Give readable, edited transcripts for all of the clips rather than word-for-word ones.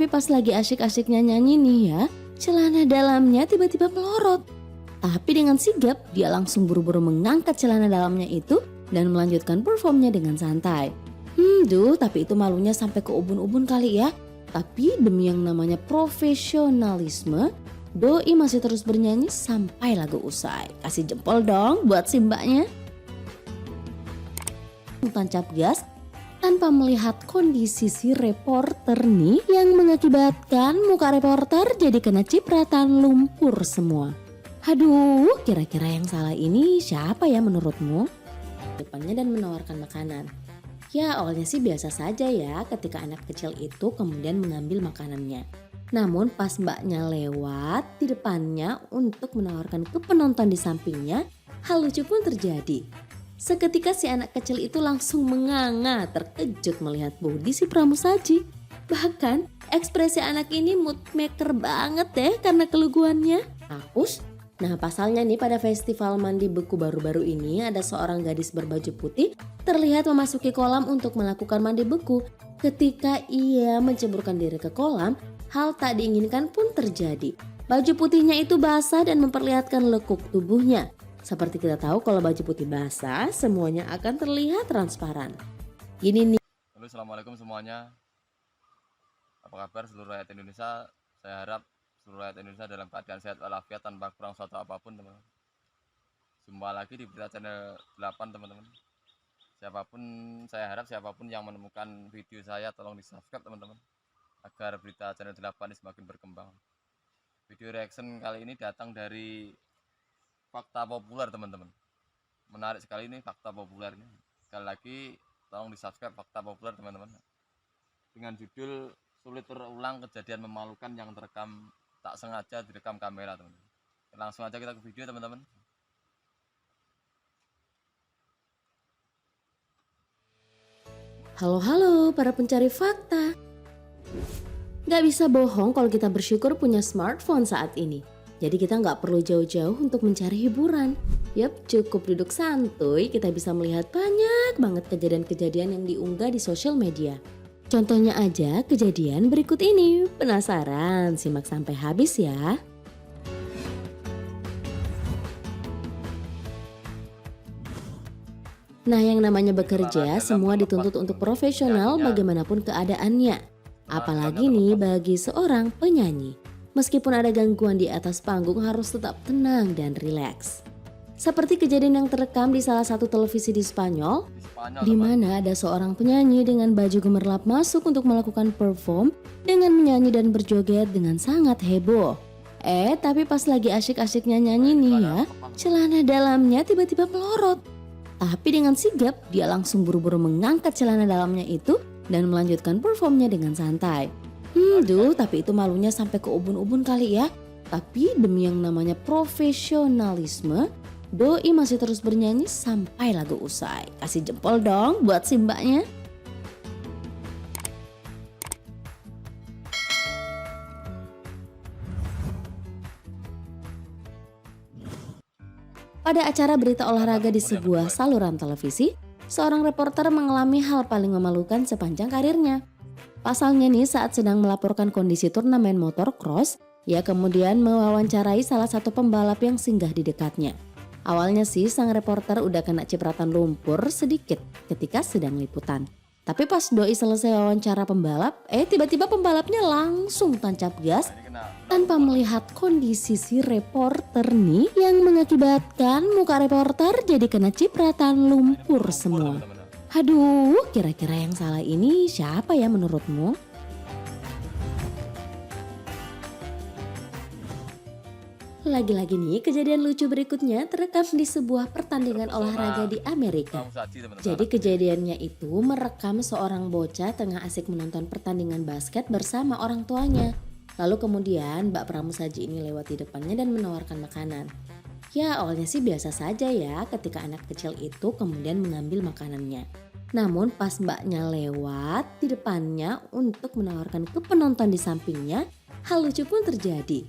Tapi pas lagi asyik-asyiknya nyanyi nih ya, celana dalamnya tiba-tiba melorot. Tapi dengan sigap dia langsung buru-buru mengangkat celana dalamnya itu dan melanjutkan performnya dengan santai. Tapi itu malunya sampai ke ubun-ubun kali ya. Tapi demi yang namanya profesionalisme, Doi masih terus bernyanyi sampai lagu usai. Kasih jempol dong buat si mbaknya. Tancap gas tanpa melihat kondisi si reporter nih yang mengakibatkan muka reporter jadi kena cipratan lumpur semua. Aduh, kira-kira yang salah ini siapa ya menurutmu? Depannya dan menawarkan makanan. Ya awalnya sih biasa saja ya ketika anak kecil itu kemudian mengambil makanannya. Namun pas mbaknya lewat di depannya untuk menawarkan ke penonton di sampingnya, hal lucu pun terjadi. Seketika si anak kecil itu langsung menganga terkejut melihat bodi si pramusaji. Bahkan ekspresi anak ini mood maker banget deh karena keluguannya. Hapus. Nah pasalnya nih pada festival mandi beku baru-baru ini ada seorang gadis berbaju putih terlihat memasuki kolam untuk melakukan mandi beku. Ketika ia menceburkan diri ke kolam, hal tak diinginkan pun terjadi. Baju putihnya itu basah dan memperlihatkan lekuk tubuhnya. Seperti kita tahu kalau baju putih basah semuanya akan terlihat transparan. Gini nih. Halo, assalamualaikum semuanya. Apa kabar seluruh rakyat Indonesia? Saya harap seluruh rakyat Indonesia dalam keadaan sehat walafiat tanpa kurang suatu apapun, teman-teman. Jumpa lagi di berita channel 8, teman-teman. Saya harap siapapun yang menemukan video saya tolong di-subscribe, teman-teman, agar berita channel 8 ini semakin berkembang. Video reaction kali ini datang dari fakta populer, teman-teman. Menarik sekali ini fakta populer ini. Sekali lagi tolong di-subscribe fakta populer, teman-teman. Dengan judul sulit terulang kejadian memalukan yang terekam tak sengaja direkam kamera, teman-teman. Langsung aja kita ke video, teman-teman. Halo para pencari fakta. Gak bisa bohong kalau kita bersyukur punya smartphone saat ini. Jadi kita nggak perlu jauh-jauh untuk mencari hiburan. Yap, cukup duduk santuy kita bisa melihat banyak banget kejadian-kejadian yang diunggah di sosial media. Contohnya aja kejadian berikut ini. Penasaran? Simak sampai habis ya. Nah yang namanya bekerja semua dituntut untuk profesional bagaimanapun keadaannya. Apalagi nih bagi seorang penyanyi. Meskipun ada gangguan di atas panggung harus tetap tenang dan rileks. Seperti kejadian yang terekam di salah satu televisi di Spanyol, di mana ada seorang penyanyi dengan baju gemerlap masuk untuk melakukan perform dengan menyanyi dan berjoget dengan sangat heboh. Tapi pas lagi asyik-asyiknya nyanyi nih ya, celana dalamnya tiba-tiba melorot. Tapi dengan sigap dia langsung buru-buru mengangkat celana dalamnya itu dan melanjutkan performnya dengan santai. Tapi itu malunya sampai ke ubun-ubun kali ya. Tapi demi yang namanya profesionalisme, Doi masih terus bernyanyi sampai lagu usai. Kasih jempol dong buat si mbaknya. Pada acara berita olahraga di sebuah saluran televisi, seorang reporter mengalami hal paling memalukan sepanjang karirnya. Pasalnya nih saat sedang melaporkan kondisi turnamen motocross, ia kemudian mewawancarai salah satu pembalap yang singgah di dekatnya. Awalnya sih sang reporter udah kena cipratan lumpur sedikit ketika sedang liputan. Tapi pas Doi selesai wawancara pembalap, tiba-tiba pembalapnya langsung tancap gas tanpa melihat kondisi si reporter nih yang mengakibatkan muka reporter jadi kena cipratan lumpur semua. Aduh, kira-kira yang salah ini siapa ya menurutmu? Lagi-lagi nih kejadian lucu berikutnya terekam di sebuah pertandingan olahraga di Amerika. Jadi kejadiannya itu merekam seorang bocah tengah asik menonton pertandingan basket bersama orang tuanya. Lalu kemudian Mbak Pramusaji ini lewat di depannya dan menawarkan makanan. Ya awalnya sih biasa saja ya ketika anak kecil itu kemudian mengambil makanannya. Namun pas mbaknya lewat di depannya untuk menawarkan ke penonton di sampingnya, hal lucu pun terjadi.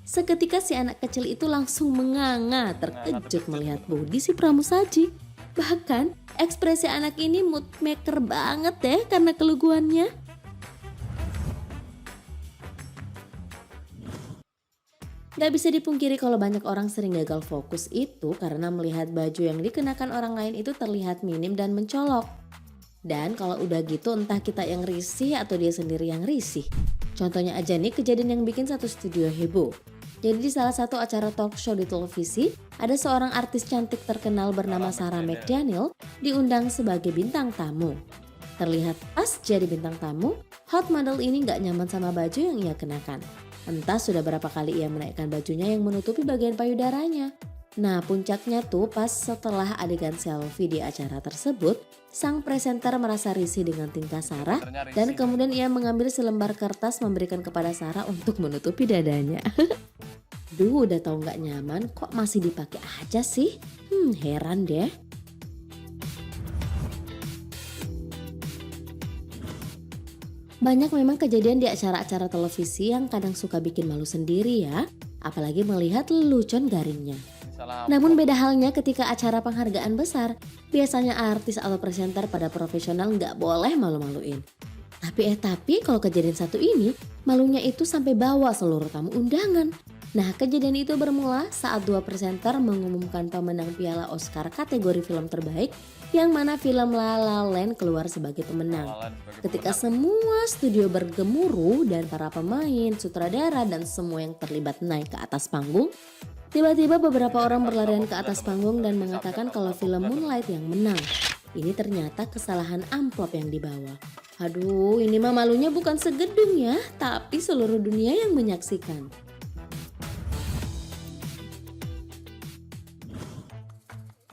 Seketika si anak kecil itu langsung menganga terkejut melihat bodi si pramusaji. Bahkan ekspresi anak ini mood maker banget deh karena keluguannya. Gak bisa dipungkiri kalau banyak orang sering gagal fokus itu karena melihat baju yang dikenakan orang lain itu terlihat minim dan mencolok. Dan kalau udah gitu entah kita yang risih atau dia sendiri yang risih. Contohnya aja nih kejadian yang bikin satu studio heboh. Jadi di salah satu acara talk show di televisi, ada seorang artis cantik terkenal bernama Sarah McDaniel diundang sebagai bintang tamu. Terlihat pas jadi bintang tamu, hot model ini gak nyaman sama baju yang ia kenakan. Entah sudah berapa kali ia menaikkan bajunya yang menutupi bagian payudaranya. Nah puncaknya tuh pas setelah adegan selfie di acara tersebut, sang presenter merasa risih dengan tingkah Sarah dan kemudian ia mengambil selembar kertas memberikan kepada Sarah untuk menutupi dadanya. Duh udah tahu nggak nyaman kok masih dipakai aja sih? Heran deh. Banyak memang kejadian di acara-acara televisi yang kadang suka bikin malu sendiri ya. Apalagi melihat lelucon garingnya. Namun beda halnya ketika acara penghargaan besar, biasanya artis atau presenter pada profesional nggak boleh malu-maluin. Tapi kalau kejadian satu ini, malunya itu sampai bawa seluruh tamu undangan. Nah kejadian itu bermula saat dua presenter mengumumkan pemenang piala Oscar kategori film terbaik yang mana film La La Land keluar sebagai pemenang. Ketika semua studio bergemuruh dan para pemain, sutradara dan semua yang terlibat naik ke atas panggung, tiba-tiba beberapa orang berlarian ke atas panggung dan mengatakan kalau film Moonlight yang menang. Ini ternyata kesalahan amplop yang dibawa. Aduh, ini mah malunya bukan segedung ya, tapi seluruh dunia yang menyaksikan.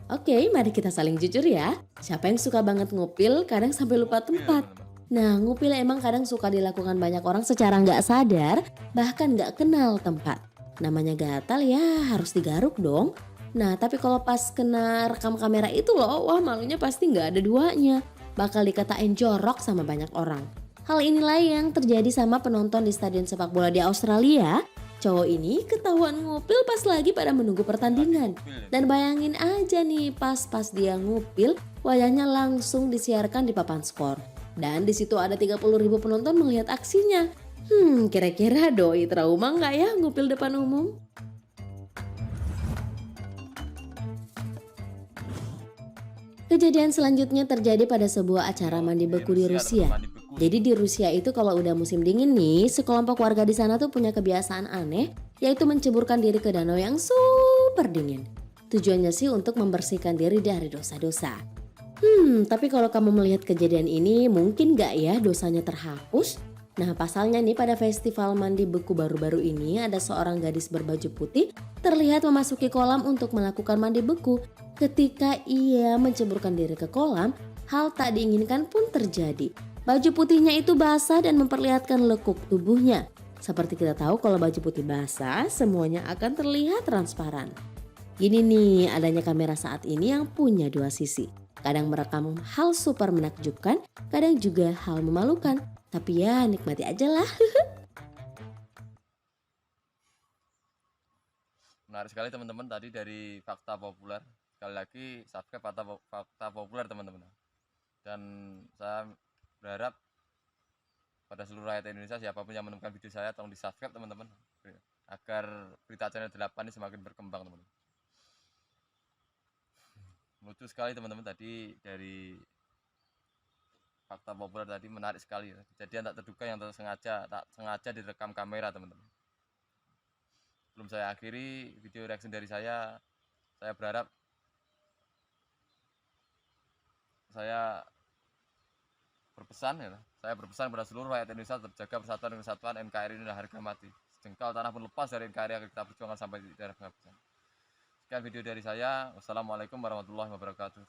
Oke, mari kita saling jujur ya. Siapa yang suka banget ngupil kadang sampai lupa tempat. Nah, ngupil emang kadang suka dilakukan banyak orang secara nggak sadar, bahkan nggak kenal tempat. Namanya gatal ya harus digaruk dong. Nah tapi kalau pas kena rekam kamera itu loh, wah malunya pasti nggak ada duanya. Bakal dikatain jorok sama banyak orang. Hal inilah yang terjadi sama penonton di stadion sepak bola di Australia. Cowok ini ketahuan ngupil pas lagi pada menunggu pertandingan. Dan bayangin aja nih pas dia ngupil, wayangnya langsung disiarkan di papan skor. Dan di situ ada 30.000 penonton melihat aksinya. Kira-kira doi trauma nggak ya ngupil depan umum? Kejadian selanjutnya terjadi pada sebuah acara mandi beku di Rusia. Jadi di Rusia itu kalau udah musim dingin nih, sekelompok warga di sana tuh punya kebiasaan aneh, yaitu menceburkan diri ke danau yang super dingin. Tujuannya sih untuk membersihkan diri dari dosa-dosa. Tapi kalau kamu melihat kejadian ini, mungkin gak ya dosanya terhapus? Nah pasalnya nih pada festival mandi beku baru-baru ini ada seorang gadis berbaju putih terlihat memasuki kolam untuk melakukan mandi beku. Ketika ia menceburkan diri ke kolam, hal tak diinginkan pun terjadi. Baju putihnya itu basah dan memperlihatkan lekuk tubuhnya. Seperti kita tahu kalau baju putih basah semuanya akan terlihat transparan. Gini nih adanya kamera saat ini yang punya dua sisi. Kadang merekam hal super menakjubkan, kadang juga hal memalukan. Tapi ya nikmati aja lah. Menarik sekali teman-teman tadi dari fakta populer. Sekali lagi subscribe fakta populer teman-teman. Dan saya berharap pada seluruh rakyat Indonesia siapapun yang menemukan video saya tolong di subscribe teman-teman. Agar berita channel 8 ini semakin berkembang teman-teman. Lucu sekali teman-teman tadi dari fakta populer tadi, menarik sekali ya. Kejadian tak terduga yang tak sengaja direkam kamera teman-teman. Sebelum saya akhiri video reaction dari saya berharap saya berpesan pada seluruh rakyat Indonesia tetap jaga persatuan dan kesatuan. NKRI ini adalah harga mati. Sejengkal tanah pun lepas dari NKRI akan kita perjuangkan sampai di daerah penghabisan. Sekian video dari saya. Wassalamualaikum warahmatullahi wabarakatuh.